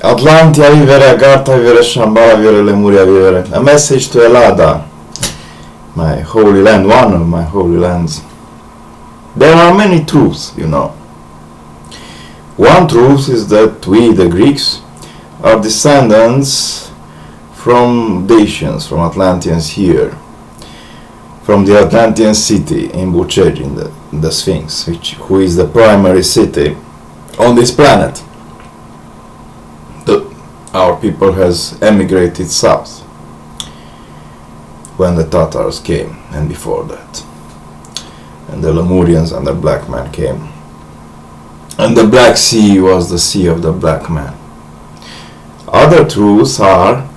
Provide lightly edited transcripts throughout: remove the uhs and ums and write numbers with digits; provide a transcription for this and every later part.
Atlantia vivere, Agartha vivere, Shambhala vivere, Lemuria vivere. A message to Elada, my holy land, one of my holy lands. There are many truths, you know. One truth is that we, the Greeks, are descendants from Dacians, from Atlanteans here, from the Atlantean city in Bucegi, in the Sphinx, who is the primary city on this planet. Our people has emigrated south when the Tatars came, and before that, and the Lemurians and the black man came, and the Black Sea was the sea of the black man. Other truths are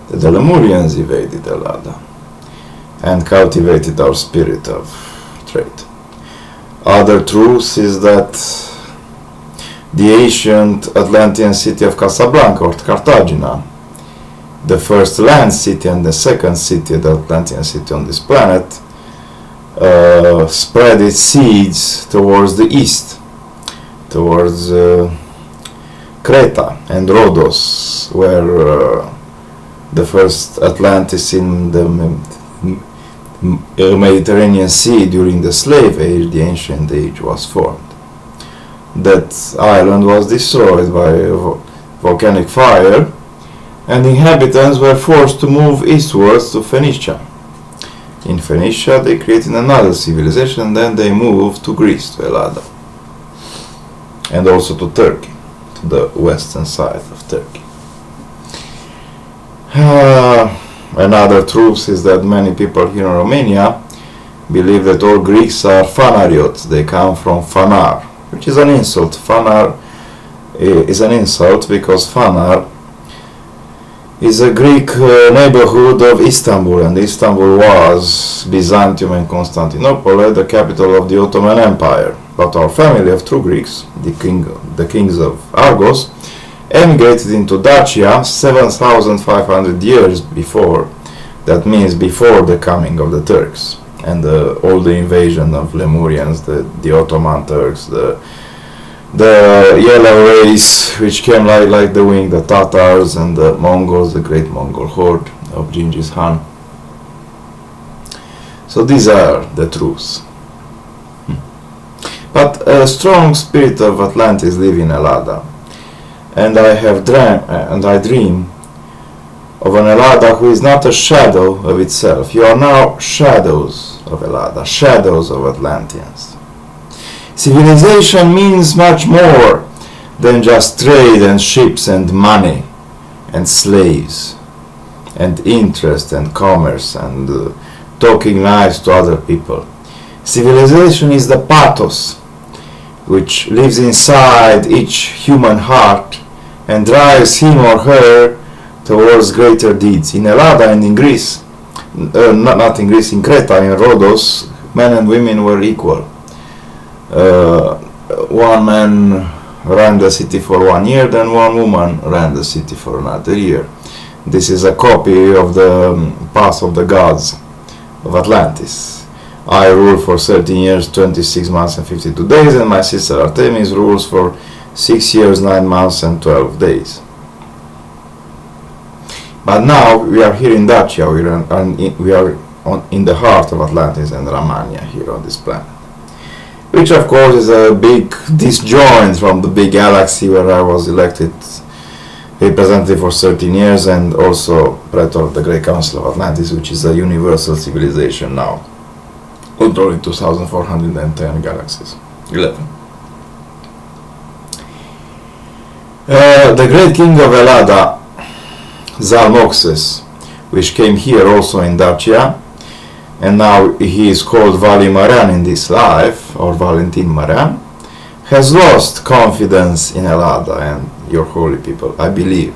that the Lemurians invaded Elada and cultivated our spirit of trade. Other truths is that the ancient Atlantean city of Casablanca or Cartagena, the first land city and the second city, the Atlantean city on this planet, spread its seeds towards the east, towards Creta and Rhodos, where the first Atlantis in the Mediterranean Sea during the slave age, the ancient age, was formed. That island was destroyed by volcanic fire, and inhabitants were forced to move eastwards to Phoenicia. In Phoenicia they created another civilization, and then they moved to Greece, to Elada, and also to Turkey, to the western side of Turkey. Another truth is that many people here in Romania believe that all Greeks are Phanariots. They come from Phanar, which is an insult. Phanar is an insult because Phanar is a Greek neighborhood of Istanbul, and Istanbul was Byzantium and Constantinople, the capital of the Ottoman Empire. But our family of true Greeks, the kings of Argos, emigrated into Dacia 7,500 years before. That means before the coming of the Turks and all the invasion of Lemurians, the Ottoman Turks, the yellow race which came like the wind, the Tatars and the Mongols, the great Mongol horde of Genghis Khan. So these are the truths. But a strong spirit of Atlantis live in Elada, and I dream of an Elada who is not a shadow of itself. You are now shadows of Elada, shadows of Atlanteans. Civilization means much more than just trade and ships and money and slaves and interest and commerce and talking nice to other people. Civilization is the pathos which lives inside each human heart and drives him or her towards greater deeds. In Elada and in Greece, not in Greece, in Creta, in Rhodos, men and women were equal. One man ran the city for 1 year, then one woman ran the city for another year. This is a copy of the path of the gods of Atlantis. I rule for 13 years, 26 months and 52 days, and my sister Artemis rules for 6 years, 9 months and 12 days. But now we are here in Dacia, we are in the heart of Atlantis and Romania here on this planet. Which of course is a big disjoint from the big galaxy where I was elected representative for 13 years and also Praetor of the Great Council of Atlantis, which is a universal civilization now, controlling 2,410 galaxies. 11. The great king of Elada, Zalmoxes, which came here also in Dacia, and now he is called Vali Maran in this life, or Valentin Maran, has lost confidence in Elada and your holy people, I believe,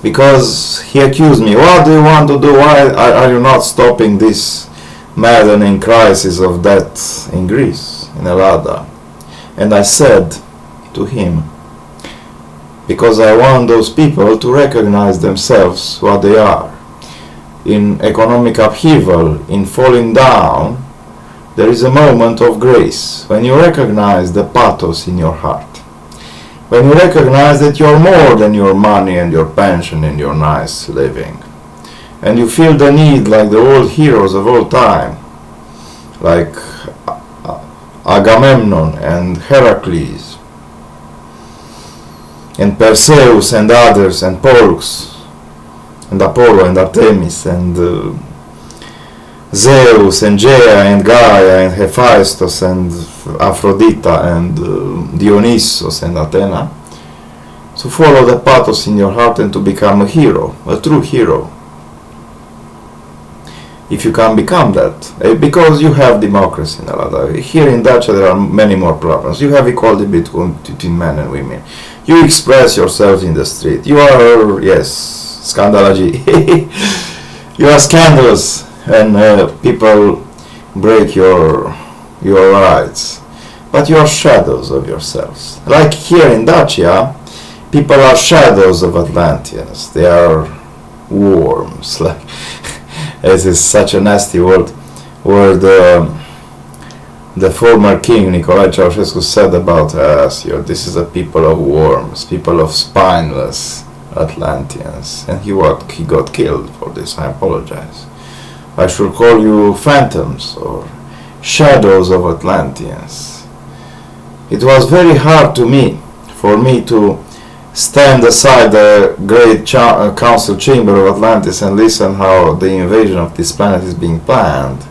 because he accused me. What do you want to do? Why are you not stopping this maddening crisis of death in Greece, in Elada? And I said to him, because I want those people to recognize themselves what they are. In economic upheaval, in falling down, there is a moment of grace when you recognize the pathos in your heart. when you recognize that you're more than your money and your pension and your nice living, and you feel the need like the old heroes of all time, like Agamemnon and Heracles and Perseus and others and Pollux and Apollo and Artemis and Zeus and Gaia and Gaia and Hephaestus and Aphrodite and Dionysus and Athena, to follow the pathos in your heart and to become a hero, a true hero. If you can become that, because you have democracy in Elada. Here in Dacia there are many more problems. You have equality between men and women. You express yourself in the street. You are, yes, scandalogy. You are scandalous, and people break your rights. But you are shadows of yourselves. Like here in Dacia, people are shadows of Atlanteans. They are worms. Like, it is such a nasty word the former king Nicolae Ceausescu said about us. This is a people of worms, people of spineless Atlanteans, and he got killed for this. I apologize. I should call you phantoms or shadows of Atlanteans. It was very hard for me to stand aside the great council chamber of Atlantis and listen how the invasion of this planet is being planned.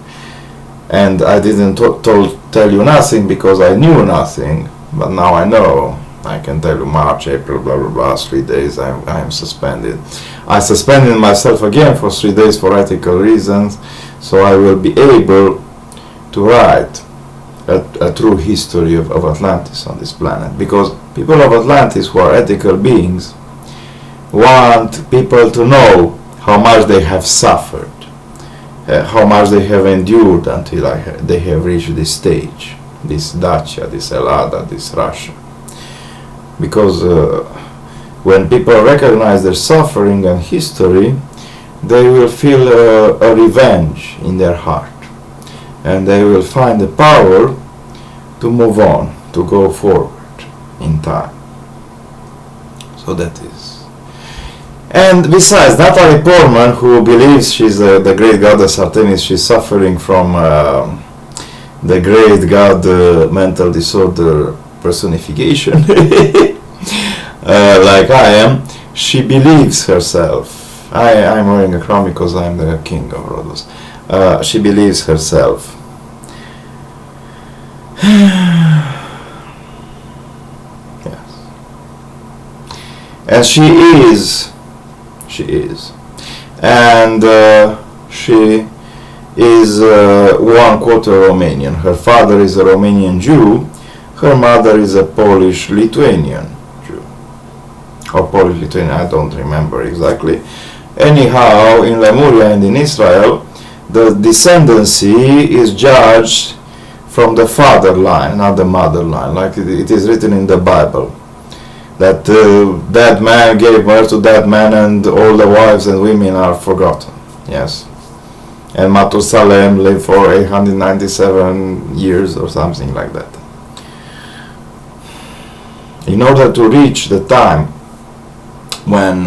And I didn't tell you nothing because I knew nothing, but now I know. I can tell you March, April, blah blah blah, 3 days I am suspended. I suspended myself again for 3 days for ethical reasons, so I will be able to write a true history of Atlantis on this planet, because people of Atlantis who are ethical beings want people to know how much they have suffered, how much they have endured until they have reached this stage, this Dacia, this Elada, this Russia. Because when people recognize their suffering and history, they will feel a revenge in their heart, and they will find the power to move on, to go forward in time. So that is. And besides, Natalie Portman, who believes she's the great goddess Artemis, she's suffering from the great god mental disorder personification, like I am. She believes herself. I'm wearing a crown because I'm the king of Rhodos. She believes herself. Yes. And she is. And she is 1/4 Romanian. Her father is a Romanian Jew. Her mother is a Polish-Lithuanian Jew. Or Polish-Lithuanian, I don't remember exactly. Anyhow, in Lemuria and in Israel, the descendancy is judged from the father line, not the mother line, like it is written in the Bible. That that man gave birth to that man, and all the wives and women are forgotten. Yes. And Matusalem lived for 897 years or something like that. In order to reach the time when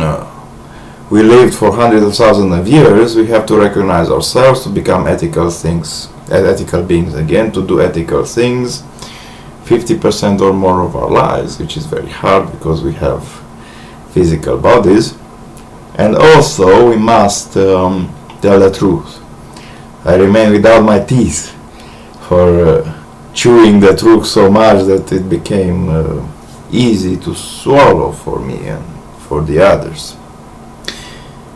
we lived for hundreds of thousands of years, we have to recognize ourselves, to become ethical beings again, to do ethical things 50% or more of our lives, which is very hard because we have physical bodies. And also we must tell the truth. I remain without my teeth for chewing the truth so much that it became easy to swallow for me and for the others.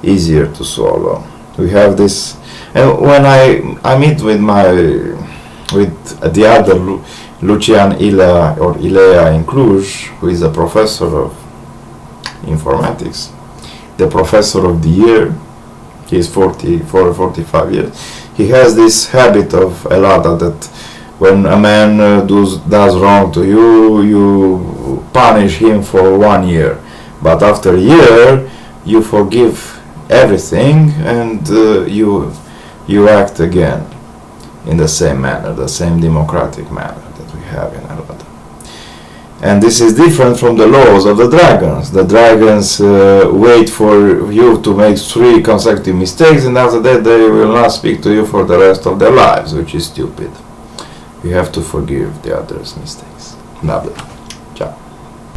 Easier to swallow. We have this, and when I meet with the other Lucian Ilea in Cluj, who is a professor of informatics, the professor of the year. He is 44 or 45 years. He has this habit of Elada, that when a man does wrong to you, you punish him for 1 year, but after a year you forgive everything, and you act again in the same manner, the same democratic manner that we have in Elada. And this is different from the laws of the dragons. The dragons wait for you to make 3 consecutive mistakes, and after that they will not speak to you for the rest of their lives, which is stupid. You have to forgive the others' mistakes. Blah blah. Ciao.